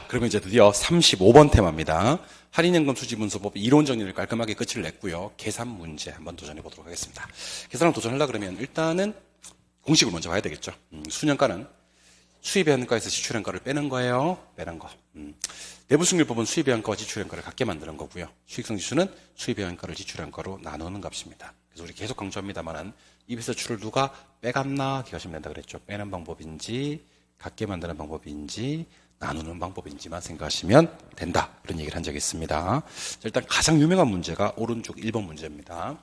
그러면 이제 드디어 35번 테마입니다. 할인연금 수지분수법 이론 정리를 깔끔하게 끝을 냈고요. 계산 문제 한번 도전해 보도록 하겠습니다. 계산을 도전하려고 그러면 일단은 공식을 먼저 봐야 되겠죠. 수년가는 수입의 한가에서 지출의 한가를 빼는 거예요. 빼는 거. 내부승률법은 수입의 한가와 지출의 한가를 같게 만드는 거고요. 수익성지수는 수입의 한가를 지출의 한가로 나누는 값입니다. 그래서 우리 계속 강조합니다만은 입에서 출을 누가 빼갔나 기억하시면 된다 그랬죠. 빼는 방법인지 같게 만드는 방법인지 나누는 방법인지만 생각하시면 된다. 그런 얘기를 한 적이 있습니다. 자, 일단 가장 유명한 문제가 오른쪽 1번 문제입니다.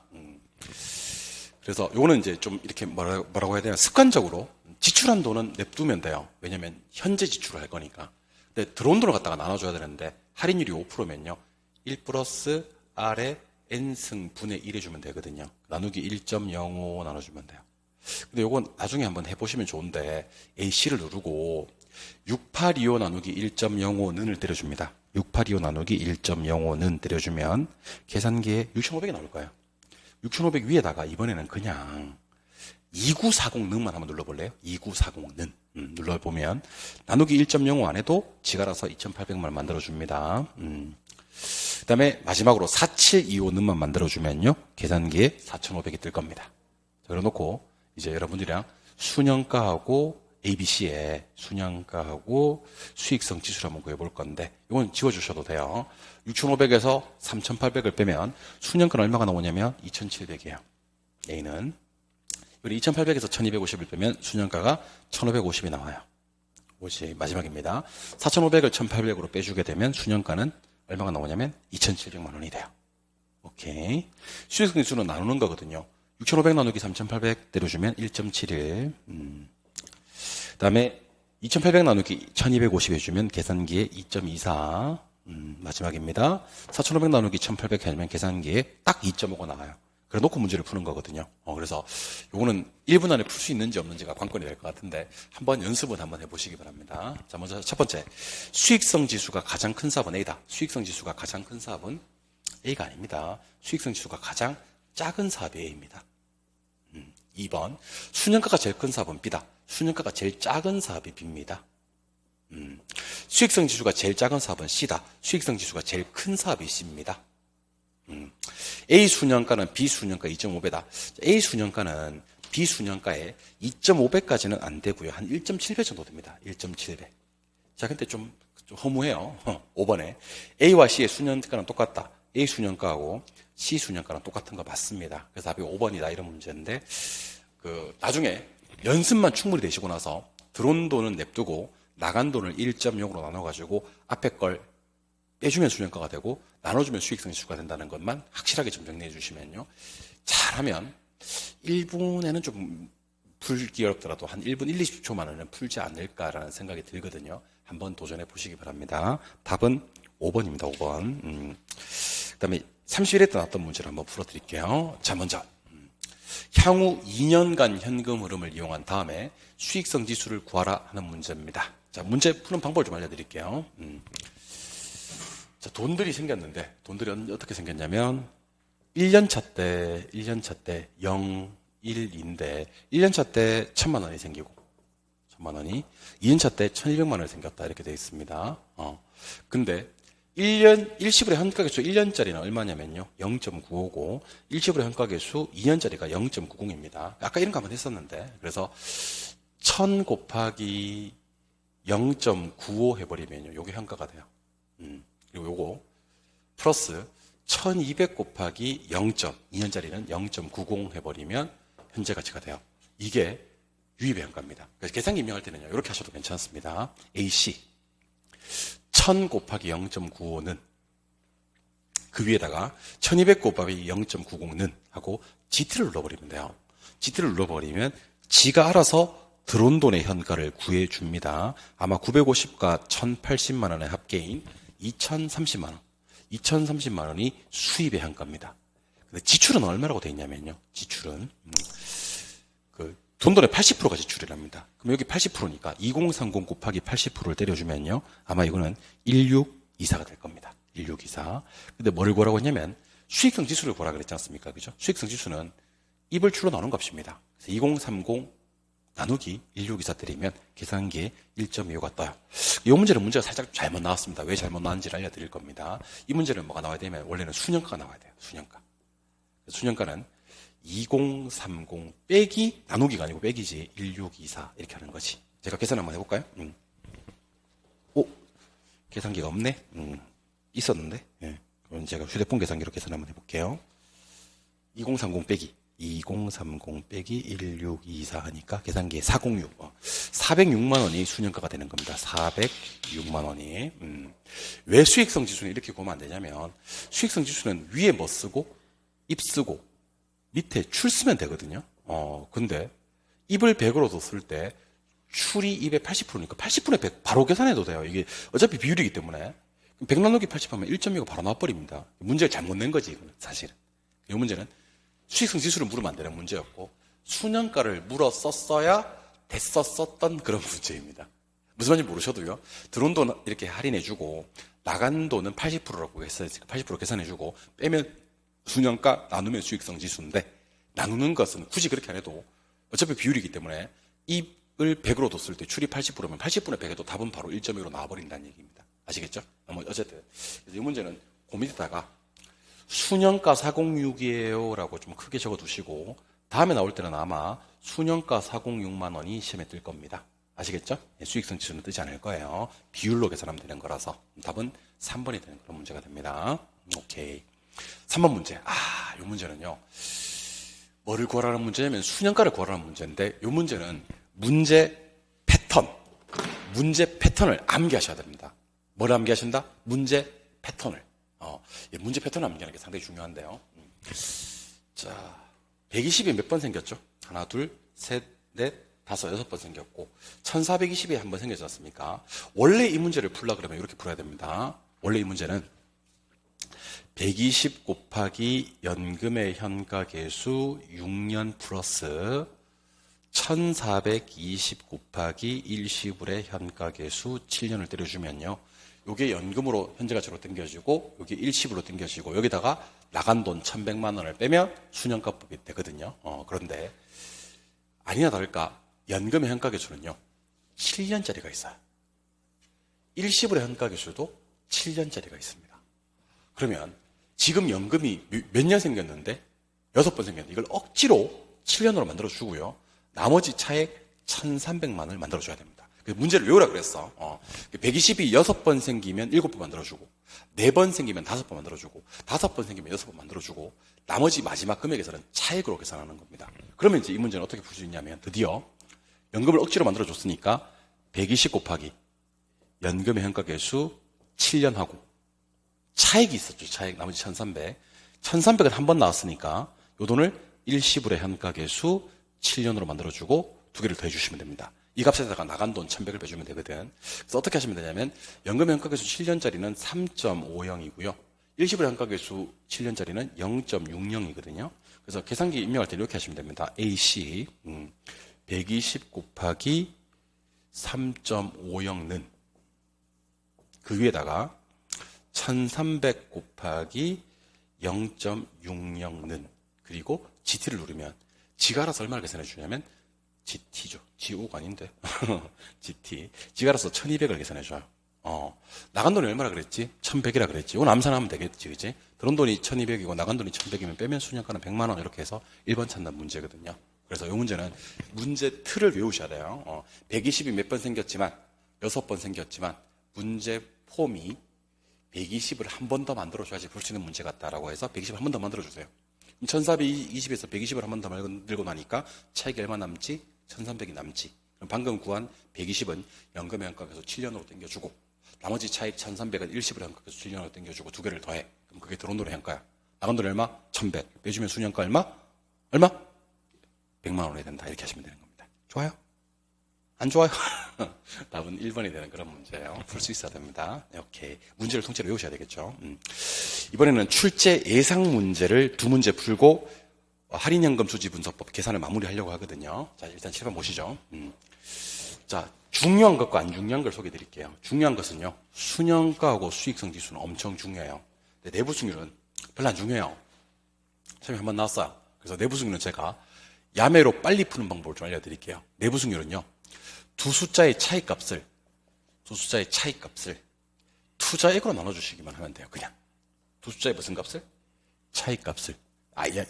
그래서 요거는 이제 좀 이렇게 뭐라고 해야 되나 습관적으로 지출한 돈은 냅두면 돼요. 왜냐면 현재 지출을 할 거니까. 근데 들어온 돈을 갖다가 나눠줘야 되는데 할인율이 5%면요. 1 플러스 R에 N승 분의 1 해주면 되거든요. 나누기 1.05 나눠주면 돼요. 근데 요건 나중에 한번 해보시면 좋은데 AC를 누르고 6825 나누기 1.05는을 때려줍니다. 6825 나누기 1.05는 때려주면 계산기에 6500이 나올 거예요. 6500 위에다가 이번에는 그냥 2940는만 한번 눌러볼래요? 2940는 눌러보면 나누기 1.05 안 해도 지가 알아서 2800만 만들어줍니다. 그 다음에 마지막으로 4725는만 만들어주면요 계산기에 4500이 뜰 겁니다. 자, 그래놓고 이제 여러분들이랑 수년가하고 ABC에 수년가하고 수익성 지수를 한번 구해볼 건데 이건 지워주셔도 돼요. 6500에서 3800을 빼면 수년가는 얼마가 나오냐면 2700이에요. A는 우리 2800에서 1250을 빼면 수년가가 1550이 나와요. 50 마지막입니다. 4500을 1800으로 빼주게 되면 수년가는 얼마가 나오냐면 2700만 원이 돼요. 오케이. 수익성 지수는 나누는 거거든요. 6500 나누기 3800 때려주면 1.71. 그 다음에 2800 나누기 1250 해주면 계산기에 2.24. 마지막입니다. 4500 나누기 1800 해주면 계산기에 딱 2.5가 나와요. 그래 놓고 문제를 푸는 거거든요. 그래서 요거는 1분 안에 풀 수 있는지 없는지가 관건이 될 것 같은데 한번 연습은 한번 해보시기 바랍니다. 자, 먼저 첫 번째. 수익성 지수가 가장 큰 사업은 A다. 수익성 지수가 가장 큰 사업은 A가 아닙니다. 수익성 지수가 가장 작은 사업이 A입니다. 2번. 수년가가 제일 큰 사업은 B다. 수년가가 제일 작은 사업이 B입니다. 수익성 지수가 제일 작은 사업은 C다. 수익성 지수가 제일 큰 사업이 C입니다. A 수년가는 B 수년가 2.5배다. A 수년가는 B 수년가에 2.5배까지는 안 되고요. 한 1.7배 정도 됩니다. 1.7배. 자, 근데 좀 허무해요. 5번에 A와 C의 수년가는 똑같다. A 수년가하고 C 수년가랑 똑같은 거 맞습니다. 그래서 답이 5번이다 이런 문제인데 나중에 연습만 충분히 되시고 나서 들어온 돈은 냅두고 나간 돈을 1.0으로 나눠가지고 앞에 걸 빼주면 수년가가 되고 나눠주면 수익성 지수가 된다는 것만 확실하게 좀 정리해 주시면요. 잘하면 1분에는 좀 풀기 어렵더라도 한 1분 1, 20초만은 풀지 않을까라는 생각이 들거든요. 한번 도전해 보시기 바랍니다. 답은 5번입니다. 5번. 그 다음에 31회 때 나왔던 문제를 한번 풀어드릴게요. 자, 먼저 향후 2년간 현금 흐름을 이용한 다음에 수익성 지수를 구하라 하는 문제입니다. 자, 문제 푸는 방법을 좀 알려드릴게요. 자, 돈들이 생겼는데 돈들이 어떻게 생겼냐면 1년차 때 0, 1, 2인데 1년차 때 1000만 원이 생기고 1000만 원이 2년차 때 1200만 원이 생겼다 이렇게 되어 있습니다. 근데 1년 일시불의 현가계수 1년짜리는 얼마냐면요 0.955고 일시불의 현가계수 2년짜리가 0.90입니다. 아까 이런 거 한번 했었는데 그래서 1000 곱하기 0.95 해버리면요 요게 현가가 돼요. 그리고 요거 플러스 1200 곱하기 0. 2년짜리는 0.90 해버리면 현재 가치가 돼요. 이게 유입의 현가입니다. 그래서 계산기 임명할 때는요 이렇게 하셔도 괜찮습니다. AC 1000 곱하기 0.95는 그 위에다가 1200 곱하기 0.90는 하고 GT를 눌러버리면 돼요. GT를 눌러버리면 지가 알아서 들어온 돈의 현가를 구해줍니다. 아마 950과 1080만 원의 합계인 2030만 원. 2030만 원이 수입의 현가입니다. 근데 지출은 얼마라고 되어 있냐면요. 지출은 돈돈의 80%가 지출이랍니다. 그럼 여기 80%니까 2030 곱하기 80%를 때려주면요. 아마 이거는 1624가 될 겁니다. 1624. 근데 뭘 구하라고 했냐면 수익성 지수를 구하라 그랬지 않습니까? 그죠? 수익성 지수는 입을 출로 나눈 값입니다. 그래서 2030 나누기 1624 때리면 계산기에 1.25가 떠요. 이 문제는 문제가 살짝 잘못 나왔습니다. 왜 잘못 나왔는지를 알려드릴 겁니다. 이 문제는 뭐가 나와야 되면 원래는 수년가가 나와야 돼요. 수년가. 수년가는 2030 빼기 나누기가 아니고 빼기지 1624 이렇게 하는 거지. 제가 계산 한번 해볼까요? 오, 계산기가 없네. 있었는데. 예. 그럼 제가 휴대폰 계산기로 계산 한번 해볼게요. 2030 빼기 2030 빼기 1624 하니까 계산기에 406. 406만 원이 수년가가 되는 겁니다. 406만 원이. 왜 수익성 지수는 이렇게 보면 안 되냐면 수익성 지수는 위에 뭐 쓰고 입 쓰고 밑에 출 쓰면 되거든요. 근데 입을 100으로 뒀을 때 출이 입의 80%니까 80분의 100 바로 계산해도 돼요. 이게 어차피 비율이기 때문에 100 나누기 80 하면 1.25가 바로 나와버립니다. 문제를 잘못 낸 거지, 이거는 사실은. 이 문제는 수익성 지수를 물으면 안 되는 문제였고 수년가를 물어 썼어야 됐었던 그런 문제입니다. 무슨 말인지 모르셔도요. 들어온 돈 이렇게 할인해주고 나간 돈은 80%라고 했으니까 80% 계산해주고 빼면 수년가 나누면 수익성 지수인데 나누는 것은 굳이 그렇게 안 해도 어차피 비율이기 때문에 입을 100으로 뒀을 때 출이 80%면 80분의 100에도 답은 바로 1.1로 나와버린다는 얘기입니다. 아시겠죠? 어쨌든 이 문제는 그 밑에다가 수년가 406이에요 라고 좀 크게 적어두시고 다음에 나올 때는 아마 수년가 406만 원이 시험에 뜰 겁니다. 아시겠죠? 수익성 지수는 뜨지 않을 거예요. 비율로 계산하면 되는 거라서 답은 3번이 되는 그런 문제가 됩니다. 오케이. 3번 문제. 이 문제는요. 뭐를 구하라는 문제냐면 수년가를 구하라는 문제인데 이 문제는 문제 패턴을 암기하셔야 됩니다. 뭘 암기하신다? 문제 패턴을. 문제 패턴을 암기하는 게 상당히 중요한데요. 자, 120이 몇 번 생겼죠? 하나, 둘, 셋, 넷, 다섯, 6번 생겼고 1420이 한 번 생겼지 않습니까? 원래 이 문제를 풀려고 그러면 이렇게 풀어야 됩니다. 원래 이 문제는 120 곱하기 연금의 현가계수 6년 플러스 1420 곱하기 일시불의 현가계수 7년을 때려주면요. 요게 연금으로 현재가치로 땡겨지고 요게 일시불로 땡겨지고 여기다가 나간 돈 1100만 원을 빼면 수년가법이 되거든요. 그런데 아니나 다를까 연금의 현가계수는요. 7년짜리가 있어요. 일시불의 현가계수도 7년짜리가 있습니다. 그러면 지금 연금이 몇 년 생겼는데 6번 생겼는데 이걸 억지로 7년으로 만들어주고요. 나머지 차액 1300만 원을 만들어줘야 됩니다. 문제를 외우라 그랬어. 120이 6번 생기면 7번 만들어주고 4번 생기면 5번 만들어주고 5번 생기면 6번 만들어주고 나머지 마지막 금액에서는 차액으로 계산하는 겁니다. 그러면 이제 이 문제는 어떻게 풀 수 있냐면 드디어 연금을 억지로 만들어줬으니까 120 곱하기 연금의 현가계수 7년하고 차액이 있었죠. 차액 나머지 1300. 1300은 한 번 나왔으니까 요 돈을 일시불의 현가계수 7년으로 만들어주고 두 개를 더해 주시면 됩니다. 이 값에다가 나간 돈 1100을 빼주면 되거든. 그래서 어떻게 하시면 되냐면 연금 현가계수 7년짜리는 3.50이고요. 일시불의 현가계수 7년짜리는 0.60이거든요. 그래서 계산기 입력할 때 이렇게 하시면 됩니다. AC 120 곱하기 3.50는 그 위에다가 1300 곱하기 0.60는 그리고 GT를 누르면 지가 알아서 얼마를 계산해 주냐면 GT죠. GO가 아닌데 GT. 지가 알아서 1200을 계산해 줘요. 나간 돈이 얼마라 그랬지? 1100이라 그랬지. 이건 암산하면 되겠지. 그치? 들어온 돈이 1200이고 나간 돈이 1100이면 빼면 수년가는 100만 원 이렇게 해서 1번 찾는 문제거든요. 그래서 이 문제는 문제 틀을 외우셔야 돼요. 120이 몇 번 생겼지만 6번 생겼지만 문제 폼이 120을 한 번 더 만들어줘야지 볼 수 있는 문제 같다라고 해서 120을 한 번 더 만들어주세요. 1420에서 120을 한 번 더 만들고 나니까 차익이 얼마 남지? 1300이 남지. 그럼 방금 구한 120은 연금의 현가계수 7년으로 땡겨주고 나머지 차익 1300은 일시불의 현가계수 7년으로 땡겨주고 두 개를 더해. 그럼 그게 들어온 돈의 현가야. 나간 돈 얼마? 1100. 빼주면 수년가 얼마? 얼마? 100만 원이 된다. 이렇게 하시면 되는 겁니다. 좋아요? 안 좋아요? 답은 1번이 되는 그런 문제예요. 풀 수 있어야 됩니다. 오케이. 문제를 통째로 외우셔야 되겠죠. 이번에는 출제 예상 문제를 두 문제 풀고 할인연금 수지분석법 계산을 마무리하려고 하거든요. 자, 일단 7번 보시죠. 자, 중요한 것과 안 중요한 걸 소개해 드릴게요. 중요한 것은요. 수년가하고 수익성 지수는 엄청 중요해요. 근데 내부 승률은 별로 안 중요해요. 처음에 한번 나왔어요. 그래서 내부 승률은 제가 야매로 빨리 푸는 방법을 좀 알려드릴게요. 내부승률은요, 두 숫자의 차이값을 투자액으로 나눠주시기만 하면 돼요. 그냥 두 숫자의 무슨 값을? 차이값을.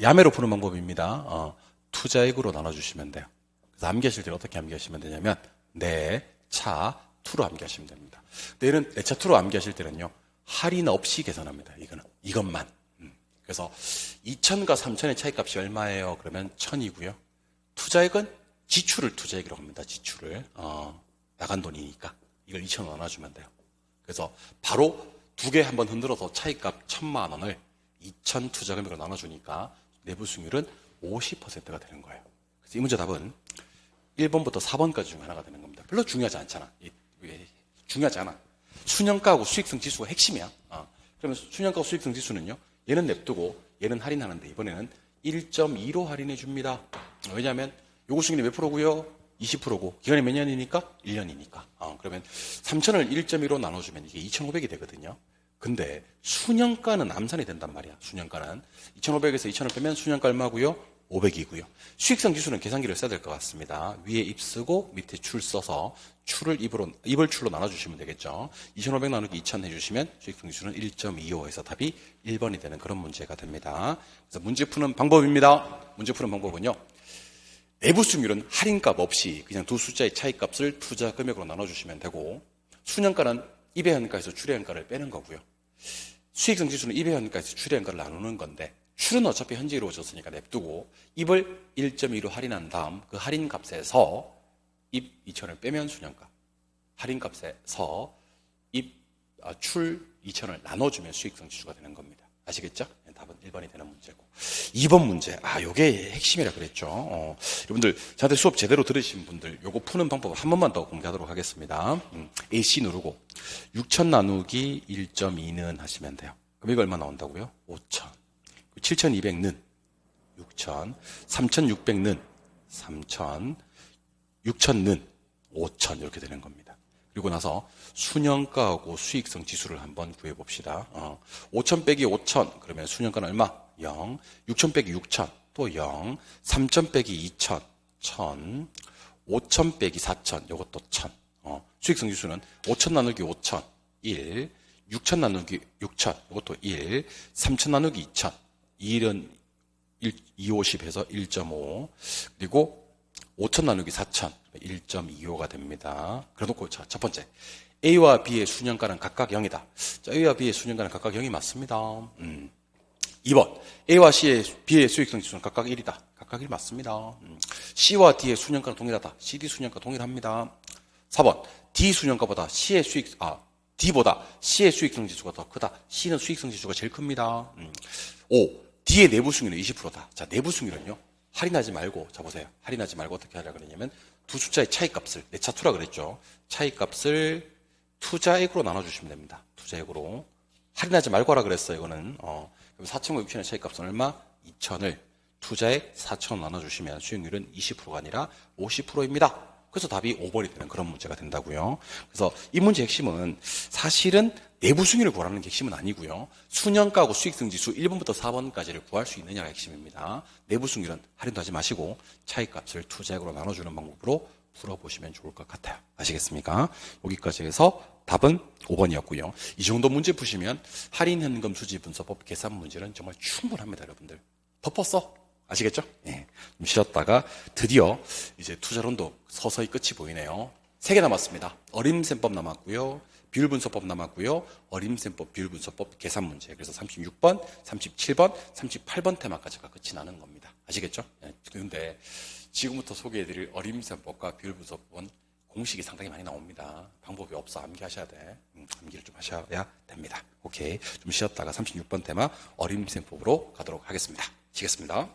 야매로 푸는 방법입니다. 투자액으로 나눠주시면 돼요. 그래서 암기하실 때는 어떻게 암기하시면 되냐면 내차 투로 암기하시면 됩니다. 내는 내차 투로 암기하실 때는요, 할인 없이 계산합니다. 이것만. 그래서 2,000과 3,000의 차이값이 얼마예요? 그러면 1,000이고요. 투자액은 지출을 투자액이라고 합니다. 지출을. 나간 돈이니까 이걸 2,000원 나눠주면 돼요. 그래서 바로 두 개 한번 흔들어서 차이값 1,000만 원을 2,000 투자금액으로 나눠주니까 내부수익률은 50%가 되는 거예요. 그래서 이 문제 답은 1번부터 4번까지 중 하나가 되는 겁니다. 별로 중요하지 않잖아. 중요하지 않아. 순영가하고 수익성 지수가 핵심이야. 그러면 순영가하고 수익성 지수는요, 얘는 냅두고 얘는 할인하는데 이번에는 1.2로 할인해 줍니다. 왜냐하면 요구 수익률이 몇 프로고요? 20%고 기간이 몇 년이니까? 1년이니까. 그러면 3,000을 1.2로 나눠주면 이게 2,500이 되거든요. 근데 수년가는 암산이 된단 말이야. 수년가는 2,500에서 2,000을 빼면 수년가 얼마고요? 500이고요. 수익성 지수는 계산기를 써야 될 것 같습니다. 위에 입 쓰고 밑에 줄 써서 출을 입을 출로 나눠주시면 되겠죠. 2,500 나누기 2,000 해주시면 수익성 지수는 1.25에서 답이 1번이 되는 그런 문제가 됩니다. 그래서 문제 푸는 방법입니다. 문제 푸는 방법은요, 내부 수익률은 할인값 없이 그냥 두 숫자의 차이값을 투자 금액으로 나눠주시면 되고, 수년가는 입의 현가에서 출의 현가를 빼는 거고요. 수익성 지수는 입의 현가에서 출의 현가를 나누는 건데, 출은 어차피 현재 이루어졌으니까 냅두고 입을 1.2로 할인한 다음 그 할인값에서 입 2,000을 빼면 수년가, 할인값에서 출 2,000을 나눠주면 수익성 지수가 되는 겁니다. 아시겠죠? 답은 1번이 되는 문제고. 2번 문제, 요게 핵심이라 그랬죠. 여러분들 저한테 수업 제대로 들으신 분들 요거 푸는 방법 한 번만 더 공개하도록 하겠습니다. AC 누르고 6,000 나누기 1.2는 하시면 돼요. 그럼 이거 얼마 나온다고요? 5,000. 7,200는 6,000, 3,600는 3,000, 6,000는 5,000 이렇게 되는 겁니다. 그리고 나서 수년가하고 수익성 지수를 한번 구해봅시다. 5,000 빼기 5,000 그러면 수년가는 얼마? 0. 6,000 빼기 6,000 또 0. 3,000 빼기 2,000 1,000. 5,000 빼기 4,000 이것도 1,000. 수익성 지수는 5,000 나누기 5,000 1. 6,000 나누기 6,000 이것도 1. 3,000 나누기 2,000 2은 250 해서 1.5. 그리고 5,000 나누기 4,000 1.25가 됩니다. 그래놓고 자, 첫 번째 A와 B의 수년가는 각각 0이다. 자, A와 B의 수년가는 각각 0이 맞습니다. 2번 A와 B의 수익성 지수는 각각 1이다. 각각 1 맞습니다. C와 D의 수년가는 동일하다. CD 수년가 동일합니다. 4번 D 수년가보다 D보다 C의 수익성 지수가 더 크다. C는 수익성 지수가 제일 큽니다. 5. D의 내부 수익률은 20%다. 자, 내부 수익률은요, 할인하지 말고, 자, 보세요. 할인하지 말고 어떻게 하려고 그러냐면, 두 숫자의 차이값을, 내차 투라 그랬죠. 차이값을 투자액으로 나눠주시면 됩니다. 투자액으로. 할인하지 말고 하라 그랬어요, 이거는. 4,000과 6,000의 차이값은 얼마? 2,000을 투자액 4,000원 나눠주시면 수익률은 20%가 아니라 50%입니다. 그래서 답이 5번이 되는 그런 문제가 된다고요. 그래서 이 문제의 핵심은 사실은 내부 수익률을 구하라는 게 핵심은 아니고요. 수년가하고 수익성 지수 1번부터 4번까지를 구할 수 있느냐가 핵심입니다. 내부 수익률은 할인도 하지 마시고 차이값을 투자액으로 나눠주는 방법으로 풀어보시면 좋을 것 같아요. 아시겠습니까? 여기까지 해서 답은 5번이었고요. 이 정도 문제 푸시면 할인 현금 수지 분석법 계산 문제는 정말 충분합니다, 여러분들. 덮었어? 아시겠죠? 네. 좀 쉬었다가 드디어 이제 투자론도 서서히 끝이 보이네요. 3개 남았습니다. 어림셈법 남았고요. 비율분석법 남았고요. 어림셈법, 비율분석법, 계산 문제. 그래서 36번, 37번, 38번 테마까지가 끝이 나는 겁니다. 아시겠죠? 네. 그런데 지금부터 소개해드릴 어림셈법과 비율분석법은 공식이 상당히 많이 나옵니다. 방법이 없어. 암기하셔야 돼. 암기를 좀 하셔야 됩니다. 오케이. 좀 쉬었다가 36번 테마 어림셈법으로 가도록 하겠습니다. 쉬겠습니다.